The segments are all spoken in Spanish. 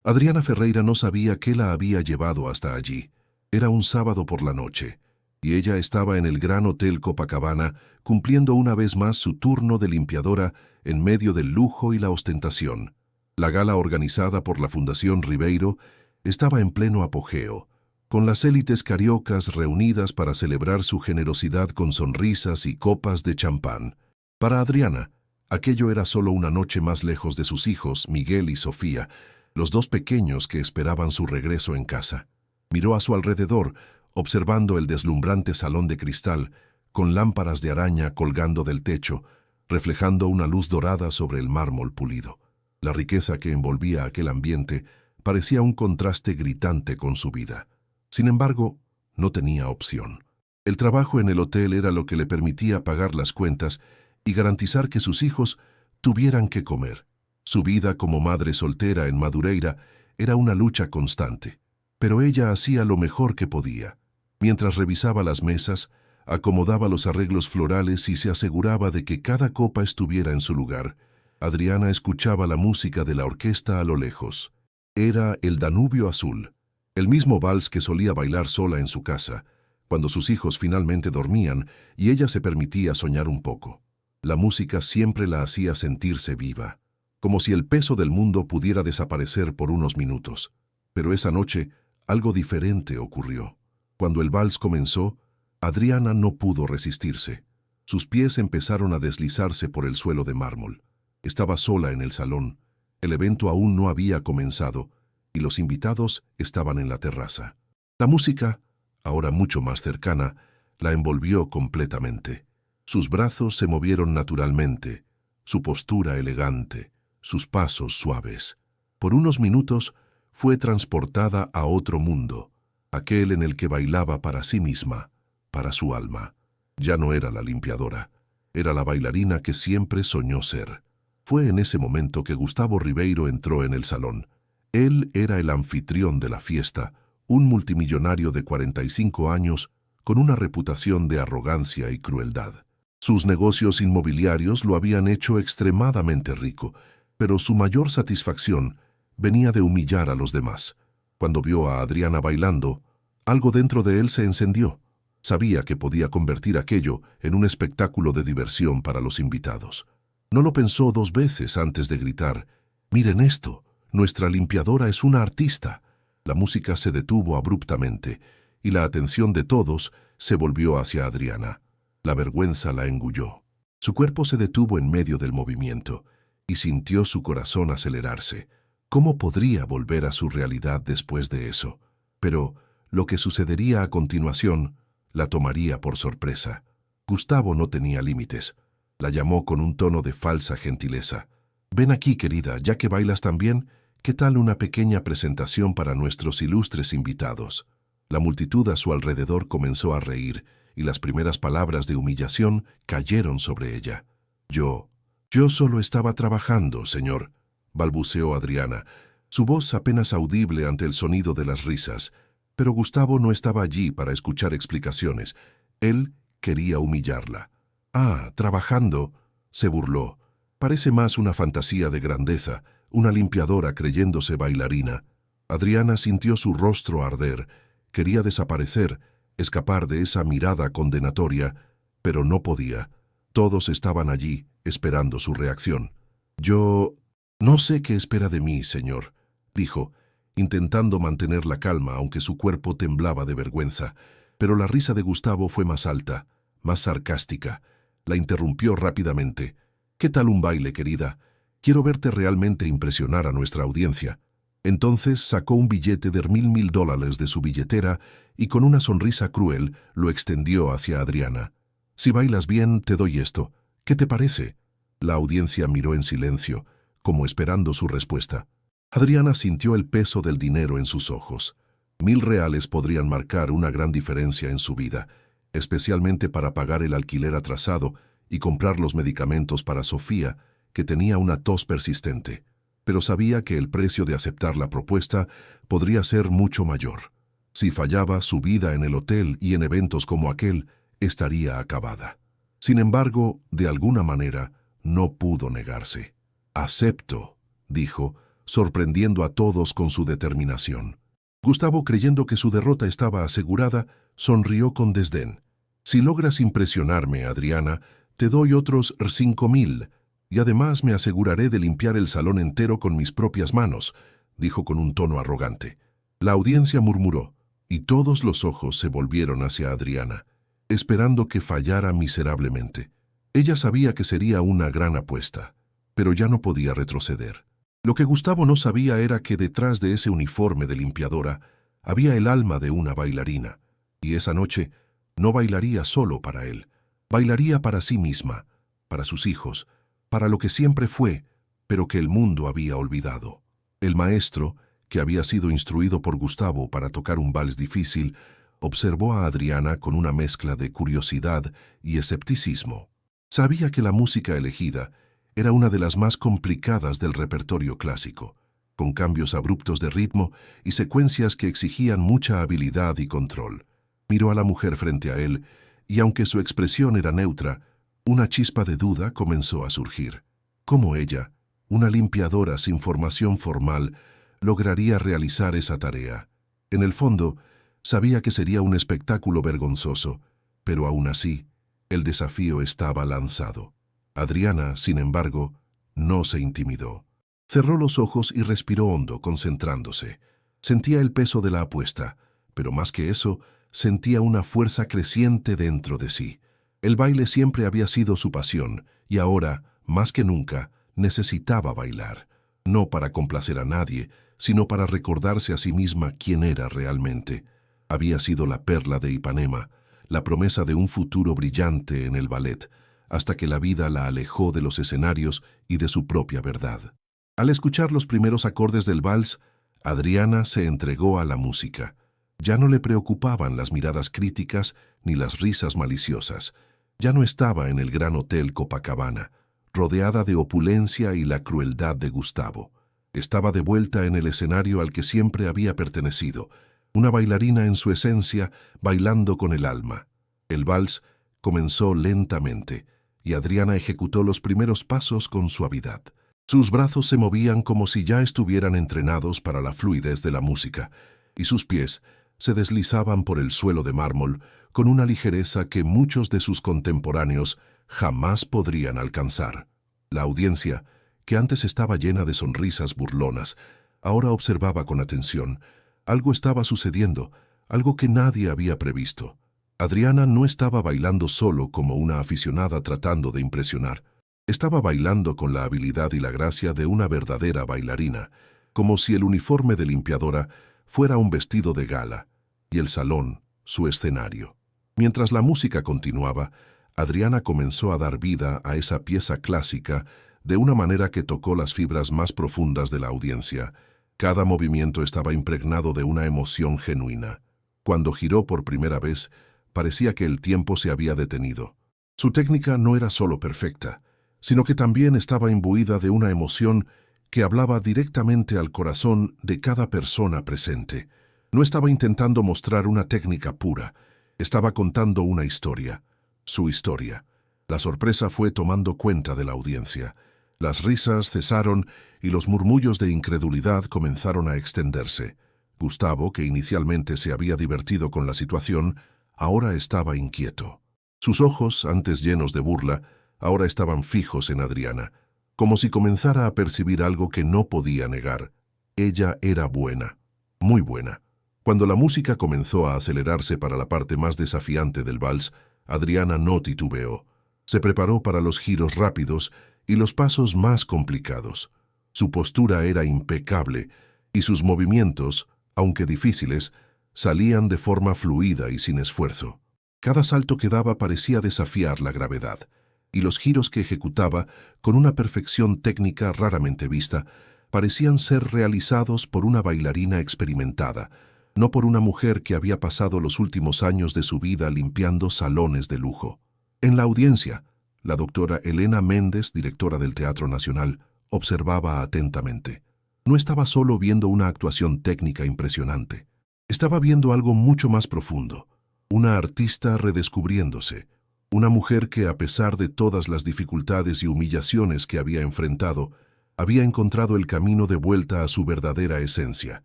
Adriana Ferreira no sabía qué la había llevado hasta allí. Era un sábado por la noche, y ella estaba en el Gran Hotel Copacabana cumpliendo una vez más su turno de limpiadora en medio del lujo y la ostentación. La gala organizada por la Fundación Ribeiro estaba en pleno apogeo, con las élites cariocas reunidas para celebrar su generosidad con sonrisas y copas de champán. Para Adriana, aquello era solo una noche más lejos de sus hijos, Miguel y Sofía, los dos pequeños que esperaban su regreso en casa. Miró a su alrededor, observando el deslumbrante salón de cristal, con lámparas de araña colgando del techo, reflejando una luz dorada sobre el mármol pulido. La riqueza que envolvía aquel ambiente parecía un contraste gritante con su vida. Sin embargo, no tenía opción. El trabajo en el hotel era lo que le permitía pagar las cuentas y garantizar que sus hijos tuvieran que comer. Su vida como madre soltera en Madureira era una lucha constante, pero ella hacía lo mejor que podía. Mientras revisaba las mesas, acomodaba los arreglos florales y se aseguraba de que cada copa estuviera en su lugar, Adriana escuchaba la música de la orquesta a lo lejos. Era el Danubio Azul, el mismo vals que solía bailar sola en su casa, cuando sus hijos finalmente dormían y ella se permitía soñar un poco. La música siempre la hacía sentirse viva, como si el peso del mundo pudiera desaparecer por unos minutos. Pero esa noche, algo diferente ocurrió. Cuando el vals comenzó, Adriana no pudo resistirse. Sus pies empezaron a deslizarse por el suelo de mármol. Estaba sola en el salón. El evento aún no había comenzado y los invitados estaban en la terraza. La música, ahora mucho más cercana, la envolvió completamente. Sus brazos se movieron naturalmente, su postura elegante, sus pasos suaves. Por unos minutos fue transportada a otro mundo, aquel en el que bailaba para sí misma, para su alma. Ya no era la limpiadora, era la bailarina que siempre soñó ser. Fue en ese momento que Gustavo Ribeiro entró en el salón. Él era el anfitrión de la fiesta, un multimillonario de 45 años con una reputación de arrogancia y crueldad. Sus negocios inmobiliarios lo habían hecho extremadamente rico, pero su mayor satisfacción venía de humillar a los demás. Cuando vio a Adriana bailando, algo dentro de él se encendió. Sabía que podía convertir aquello en un espectáculo de diversión para los invitados. No lo pensó dos veces antes de gritar: «Miren esto, nuestra limpiadora es una artista». La música se detuvo abruptamente y la atención de todos se volvió hacia Adriana. La vergüenza la engulló. Su cuerpo se detuvo en medio del movimiento y sintió su corazón acelerarse. ¿Cómo podría volver a su realidad después de eso? Pero lo que sucedería a continuación la tomaría por sorpresa. Gustavo no tenía límites. La llamó con un tono de falsa gentileza. «Ven aquí, querida, ya que bailas tan bien, ¿qué tal una pequeña presentación para nuestros ilustres invitados?» La multitud a su alrededor comenzó a reír, y las primeras palabras de humillación cayeron sobre ella. Yo solo estaba trabajando, señor», balbuceó Adriana, su voz apenas audible ante el sonido de las risas. Pero Gustavo no estaba allí para escuchar explicaciones. Él quería humillarla. «Ah, trabajando», se burló. «Parece más una fantasía de grandeza, una limpiadora creyéndose bailarina». Adriana sintió su rostro arder. Quería desaparecer, escapar de esa mirada condenatoria, pero no podía. Todos estaban allí, esperando su reacción. «Yo no sé qué espera de mí, señor», dijo, intentando mantener la calma aunque su cuerpo temblaba de vergüenza. Pero la risa de Gustavo fue más alta, más sarcástica. La interrumpió rápidamente. «¿Qué tal un baile, querida? Quiero verte realmente impresionar a nuestra audiencia». Entonces sacó un billete de $1000 de su billetera y con una sonrisa cruel lo extendió hacia Adriana. «Si bailas bien, te doy esto. ¿Qué te parece?» La audiencia miró en silencio, como esperando su respuesta. Adriana sintió el peso del dinero en sus ojos. $1000 podrían marcar una gran diferencia en su vida, especialmente para pagar el alquiler atrasado y comprar los medicamentos para Sofía, que tenía una tos persistente. Pero sabía que el precio de aceptar la propuesta podría ser mucho mayor. Si fallaba, su vida en el hotel y en eventos como aquel estaría acabada. Sin embargo, de alguna manera, no pudo negarse. «Acepto», dijo, sorprendiendo a todos con su determinación. Gustavo, creyendo que su derrota estaba asegurada, sonrió con desdén. «Si logras impresionarme, Adriana, te doy otros 5.000, y además me aseguraré de limpiar el salón entero con mis propias manos», dijo con un tono arrogante. La audiencia murmuró, y todos los ojos se volvieron hacia Adriana, esperando que fallara miserablemente. Ella sabía que sería una gran apuesta, pero ya no podía retroceder. Lo que Gustavo no sabía era que detrás de ese uniforme de limpiadora había el alma de una bailarina, y esa noche no bailaría solo para él, bailaría para sí misma, para sus hijos, para lo que siempre fue, pero que el mundo había olvidado. El maestro, que había sido instruido por Gustavo para tocar un vals difícil, observó a Adriana con una mezcla de curiosidad y escepticismo. Sabía que la música elegida era una de las más complicadas del repertorio clásico, con cambios abruptos de ritmo y secuencias que exigían mucha habilidad y control. Miró a la mujer frente a él, y aunque su expresión era neutra, una chispa de duda comenzó a surgir. ¿Cómo ella, una limpiadora sin formación formal, lograría realizar esa tarea? En el fondo, sabía que sería un espectáculo vergonzoso, pero aún así, el desafío estaba lanzado. Adriana, sin embargo, no se intimidó. Cerró los ojos y respiró hondo, concentrándose. Sentía el peso de la apuesta, pero más que eso, sentía una fuerza creciente dentro de sí. El baile siempre había sido su pasión, y ahora, más que nunca, necesitaba bailar. No para complacer a nadie, sino para recordarse a sí misma quién era realmente. Había sido la perla de Ipanema, la promesa de un futuro brillante en el ballet, hasta que la vida la alejó de los escenarios y de su propia verdad. Al escuchar los primeros acordes del vals, Adriana se entregó a la música. Ya no le preocupaban las miradas críticas ni las risas maliciosas. Ya no estaba en el gran hotel Copacabana, rodeada de opulencia y la crueldad de Gustavo. Estaba de vuelta en el escenario al que siempre había pertenecido, una bailarina en su esencia, bailando con el alma. El vals comenzó lentamente, y Adriana ejecutó los primeros pasos con suavidad. Sus brazos se movían como si ya estuvieran entrenados para la fluidez de la música, y sus pies se deslizaban por el suelo de mármol con una ligereza que muchos de sus contemporáneos jamás podrían alcanzar. La audiencia, que antes estaba llena de sonrisas burlonas, ahora observaba con atención. Algo estaba sucediendo, algo que nadie había previsto. Adriana no estaba bailando solo como una aficionada tratando de impresionar. Estaba bailando con la habilidad y la gracia de una verdadera bailarina, como si el uniforme de limpiadora fuera un vestido de gala, y el salón, su escenario. Mientras la música continuaba, Adriana comenzó a dar vida a esa pieza clásica de una manera que tocó las fibras más profundas de la audiencia. Cada movimiento estaba impregnado de una emoción genuina. Cuando giró por primera vez, parecía que el tiempo se había detenido. Su técnica no era solo perfecta, sino que también estaba imbuida de una emoción que hablaba directamente al corazón de cada persona presente. No estaba intentando mostrar una técnica pura, estaba contando una historia, su historia. La sorpresa fue tomando cuenta de la audiencia. Las risas cesaron y los murmullos de incredulidad comenzaron a extenderse. Gustavo, que inicialmente se había divertido con la situación, ahora estaba inquieto. Sus ojos, antes llenos de burla, ahora estaban fijos en Adriana, como si comenzara a percibir algo que no podía negar. Ella era buena, muy buena. Cuando la música comenzó a acelerarse para la parte más desafiante del vals, Adriana no titubeó. Se preparó para los giros rápidos y los pasos más complicados. Su postura era impecable y sus movimientos, aunque difíciles, salían de forma fluida y sin esfuerzo. Cada salto que daba parecía desafiar la gravedad, y los giros que ejecutaba, con una perfección técnica raramente vista, parecían ser realizados por una bailarina experimentada, no por una mujer que había pasado los últimos años de su vida limpiando salones de lujo. En la audiencia, la doctora Elena Méndez, directora del Teatro Nacional, observaba atentamente. No estaba solo viendo una actuación técnica impresionante. Estaba viendo algo mucho más profundo. Una artista redescubriéndose. Una mujer que, a pesar de todas las dificultades y humillaciones que había enfrentado, Había encontrado el camino de vuelta a su verdadera esencia.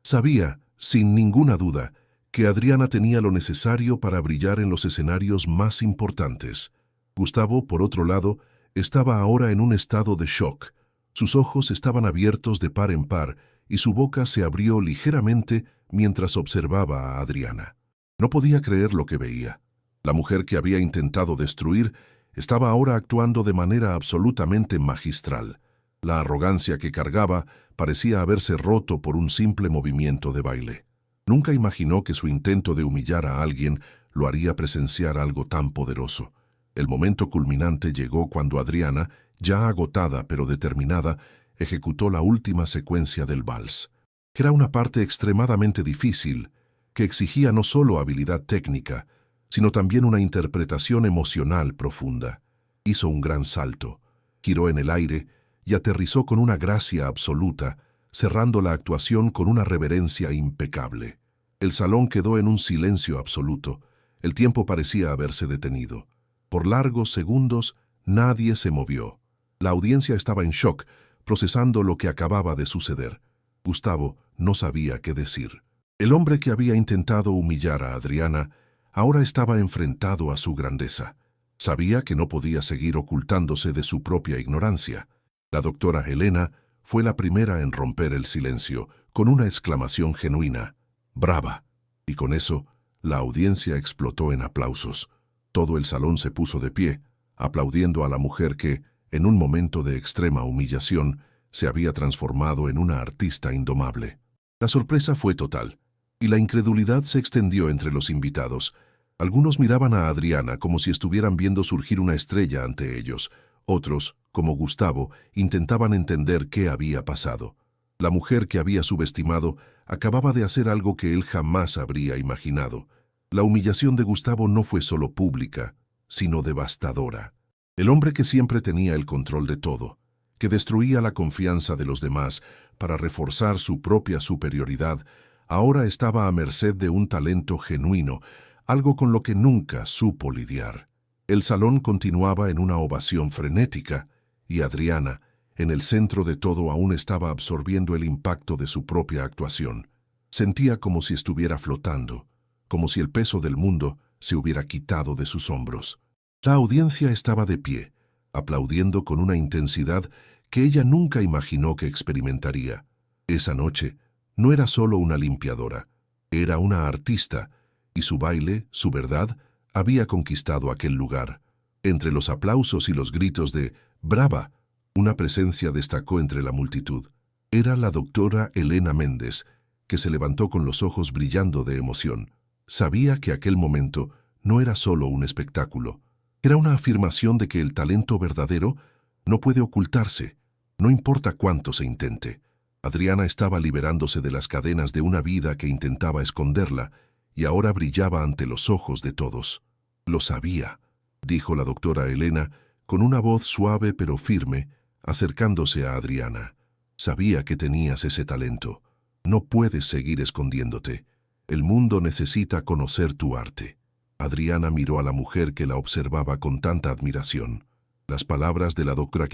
Sabía, sin ninguna duda, que Adriana tenía lo necesario para brillar en los escenarios más importantes. Gustavo, por otro lado, estaba ahora en un estado de shock. Sus ojos estaban abiertos de par en par y su boca se abrió ligeramente mientras observaba a Adriana. No podía creer lo que veía. La mujer que había intentado destruir estaba ahora actuando de manera absolutamente magistral. La arrogancia que cargaba parecía haberse roto por un simple movimiento de baile. Nunca imaginó que su intento de humillar a alguien lo haría presenciar algo tan poderoso. El momento culminante llegó cuando Adriana, ya agotada pero determinada, ejecutó la última secuencia del vals. Era una parte extremadamente difícil, que exigía no solo habilidad técnica, sino también una interpretación emocional profunda. Hizo un gran salto, giró en el aire y aterrizó con una gracia absoluta, cerrando la actuación con una reverencia impecable. El salón quedó en un silencio absoluto. El tiempo parecía haberse detenido. Por largos segundos, nadie se movió. La audiencia estaba en shock, procesando lo que acababa de suceder. Gustavo no sabía qué decir. El hombre que había intentado humillar a Adriana ahora estaba enfrentado a su grandeza. Sabía que no podía seguir ocultándose de su propia ignorancia. La doctora Elena fue la primera en romper el silencio, con una exclamación genuina: «¡Brava!». Y con eso, la audiencia explotó en aplausos. Todo el salón se puso de pie, aplaudiendo a la mujer que, en un momento de extrema humillación, se había transformado en una artista indomable. La sorpresa fue total, y la incredulidad se extendió entre los invitados. Algunos miraban a Adriana como si estuvieran viendo surgir una estrella ante ellos. Otros, como Gustavo, intentaban entender qué había pasado. La mujer que había subestimado acababa de hacer algo que él jamás habría imaginado. La humillación de Gustavo no fue solo pública, sino devastadora. El hombre que siempre tenía el control de todo, que destruía la confianza de los demás para reforzar su propia superioridad, ahora estaba a merced de un talento genuino, algo con lo que nunca supo lidiar. El salón continuaba en una ovación frenética, y Adriana, en el centro de todo, aún estaba absorbiendo el impacto de su propia actuación. Sentía como si estuviera flotando, como si el peso del mundo se hubiera quitado de sus hombros. La audiencia estaba de pie, aplaudiendo con una intensidad que ella nunca imaginó que experimentaría. Esa noche no era solo una limpiadora, era una artista, y su baile, su verdad, había conquistado aquel lugar. Entre los aplausos y los gritos de «¡Brava!», una presencia destacó entre la multitud. Era la doctora Elena Méndez, que se levantó con los ojos brillando de emoción. Sabía que aquel momento no era solo un espectáculo. Era una afirmación de que el talento verdadero no puede ocultarse, no importa cuánto se intente. Adriana estaba liberándose de las cadenas de una vida que intentaba esconderla, y ahora brillaba ante los ojos de todos. «Lo sabía», dijo la doctora Elena, con una voz suave pero firme, acercándose a Adriana. «Sabía que tenías ese talento. No puedes seguir escondiéndote. El mundo necesita conocer tu arte». Adriana miró a la mujer que la observaba con tanta admiración. Las palabras de la doctora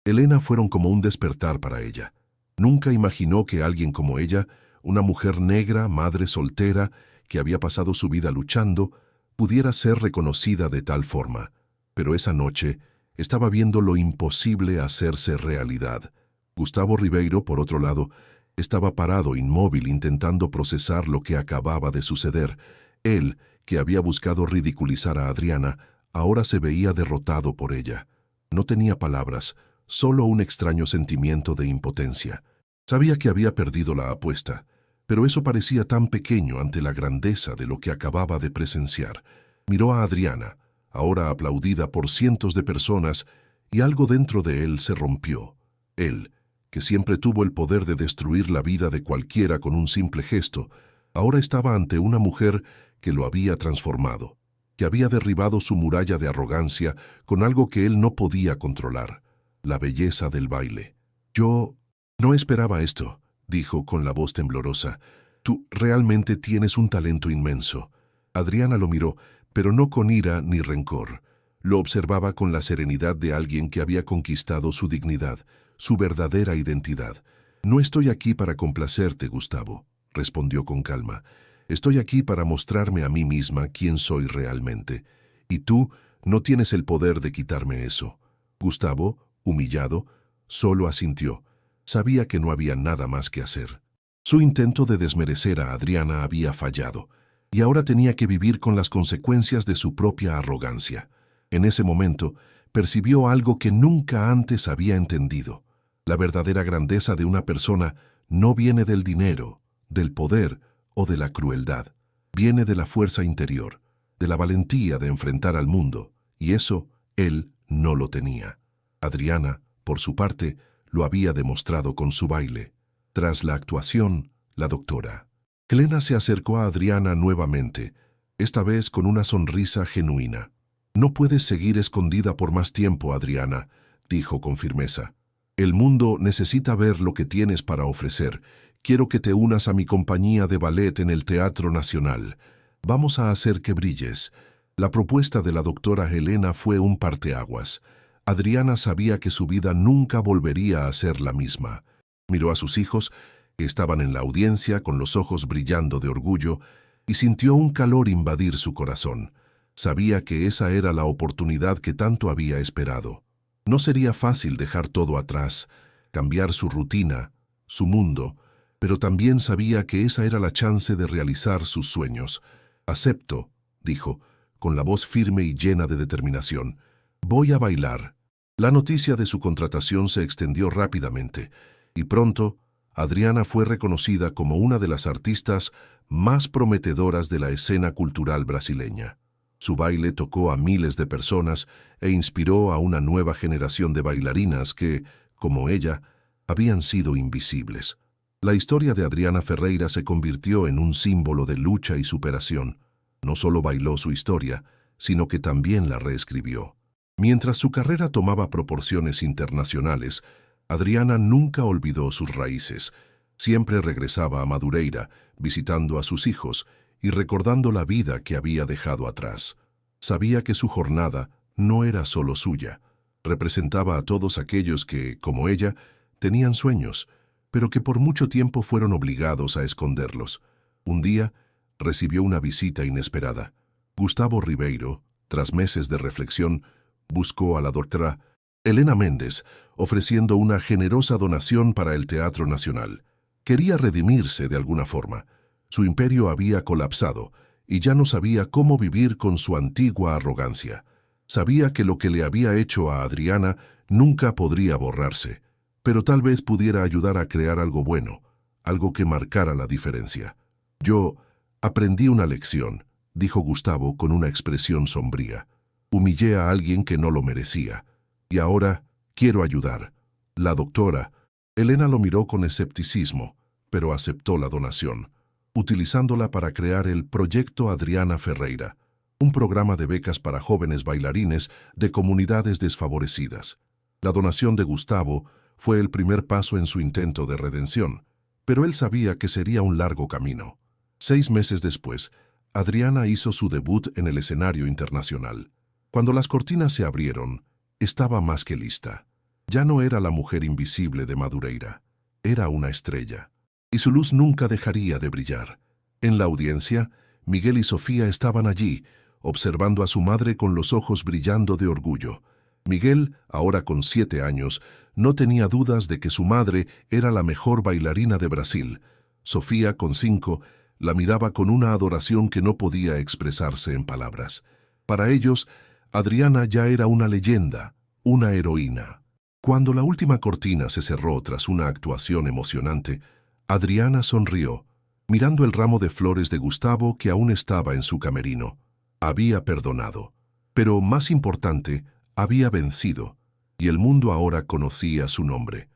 Elena fueron como un despertar para ella. Nunca imaginó que alguien como ella, una mujer negra, madre soltera, que había pasado su vida luchando, pudiera ser reconocida de tal forma. Pero esa noche estaba viendo lo imposible hacerse realidad. Gustavo Ribeiro, por otro lado, estaba parado, inmóvil, intentando procesar lo que acababa de suceder. Él, que había buscado ridiculizar a Adriana, ahora se veía derrotado por ella. No tenía palabras, solo un extraño sentimiento de impotencia. Sabía que había perdido la apuesta, pero eso parecía tan pequeño ante la grandeza de lo que acababa de presenciar. Miró a Adriana, ahora aplaudida por cientos de personas, y algo dentro de él se rompió. Él, que siempre tuvo el poder de destruir la vida de cualquiera con un simple gesto, ahora estaba ante una mujer que lo había transformado, que había derribado su muralla de arrogancia con algo que él no podía controlar, la belleza del baile. «Yo no esperaba esto», dijo con la voz temblorosa. «Tú realmente tienes un talento inmenso». Adriana lo miró, pero no con ira ni rencor. Lo observaba con la serenidad de alguien que había conquistado su dignidad. su verdadera identidad. «No estoy aquí para complacerte, Gustavo», respondió con calma. «Estoy aquí para mostrarme a mí misma quién soy realmente. Y tú no tienes el poder de quitarme eso». Gustavo, humillado, solo asintió. Sabía que no había nada más que hacer. Su intento de desmerecer a Adriana había fallado, y ahora tenía que vivir con las consecuencias de su propia arrogancia. En ese momento, percibió algo que nunca antes había entendido. La verdadera grandeza de una persona no viene del dinero, del poder o de la crueldad. Viene de la fuerza interior, de la valentía de enfrentar al mundo, y eso él no lo tenía. Adriana, por su parte, lo había demostrado con su baile. Tras la actuación, la doctora Helena se acercó a Adriana nuevamente, esta vez con una sonrisa genuina. «No puedes seguir escondida por más tiempo, Adriana», dijo con firmeza. «El mundo necesita ver lo que tienes para ofrecer. Quiero que te unas a mi compañía de ballet en el Teatro Nacional. Vamos a hacer que brilles». La propuesta de la doctora Helena fue un parteaguas. Adriana sabía que su vida nunca volvería a ser la misma. Miró a sus hijos, que estaban en la audiencia con los ojos brillando de orgullo, y sintió un calor invadir su corazón. Sabía que esa era la oportunidad que tanto había esperado. No sería fácil dejar todo atrás, cambiar su rutina, su mundo, pero también sabía que esa era la chance de realizar sus sueños. «Acepto», dijo, con la voz firme y llena de determinación. «Voy a bailar». La noticia de su contratación se extendió rápidamente, y pronto Adriana fue reconocida como una de las artistas más prometedoras de la escena cultural brasileña. Su baile tocó a miles de personas e inspiró a una nueva generación de bailarinas que, como ella, habían sido invisibles. La historia de Adriana Ferreira se convirtió en un símbolo de lucha y superación. No solo bailó su historia, sino que también la reescribió. Mientras su carrera tomaba proporciones internacionales, Adriana nunca olvidó sus raíces. Siempre regresaba a Madureira, visitando a sus hijos y recordando la vida que había dejado atrás. Sabía que su jornada no era solo suya. Representaba a todos aquellos que, como ella, tenían sueños, pero que por mucho tiempo fueron obligados a esconderlos. Un día, recibió una visita inesperada. Gustavo Ribeiro, tras meses de reflexión, buscó a la doctora Helena Méndez, ofreciendo una generosa donación para el Teatro Nacional. Quería redimirse de alguna forma. Su imperio había colapsado y ya no sabía cómo vivir con su antigua arrogancia. Sabía que lo que le había hecho a Adriana nunca podría borrarse, pero tal vez pudiera ayudar a crear algo bueno, algo que marcara la diferencia. «Yo aprendí una lección», dijo Gustavo con una expresión sombría. «Humillé a alguien que no lo merecía, y ahora quiero ayudar». La doctora Helena lo miró con escepticismo, pero aceptó la donación, utilizándola para crear el Proyecto Adriana Ferreira, un programa de becas para jóvenes bailarines de comunidades desfavorecidas. La donación de Gustavo fue el primer paso en su intento de redención, pero él sabía que sería un largo camino. 6 meses después, Adriana hizo su debut en el escenario internacional. Cuando las cortinas se abrieron, estaba más que lista. Ya no era la mujer invisible de Madureira, era una estrella, y su luz nunca dejaría de brillar. En la audiencia, Miguel y Sofía estaban allí, observando a su madre con los ojos brillando de orgullo. Miguel, ahora con 7 años, no tenía dudas de que su madre era la mejor bailarina de Brasil. Sofía, con 5, la miraba con una adoración que no podía expresarse en palabras. Para ellos, Adriana ya era una leyenda, una heroína. Cuando la última cortina se cerró tras una actuación emocionante, Adriana sonrió, mirando el ramo de flores de Gustavo que aún estaba en su camerino. Había perdonado, pero más importante, había vencido, y el mundo ahora conocía su nombre.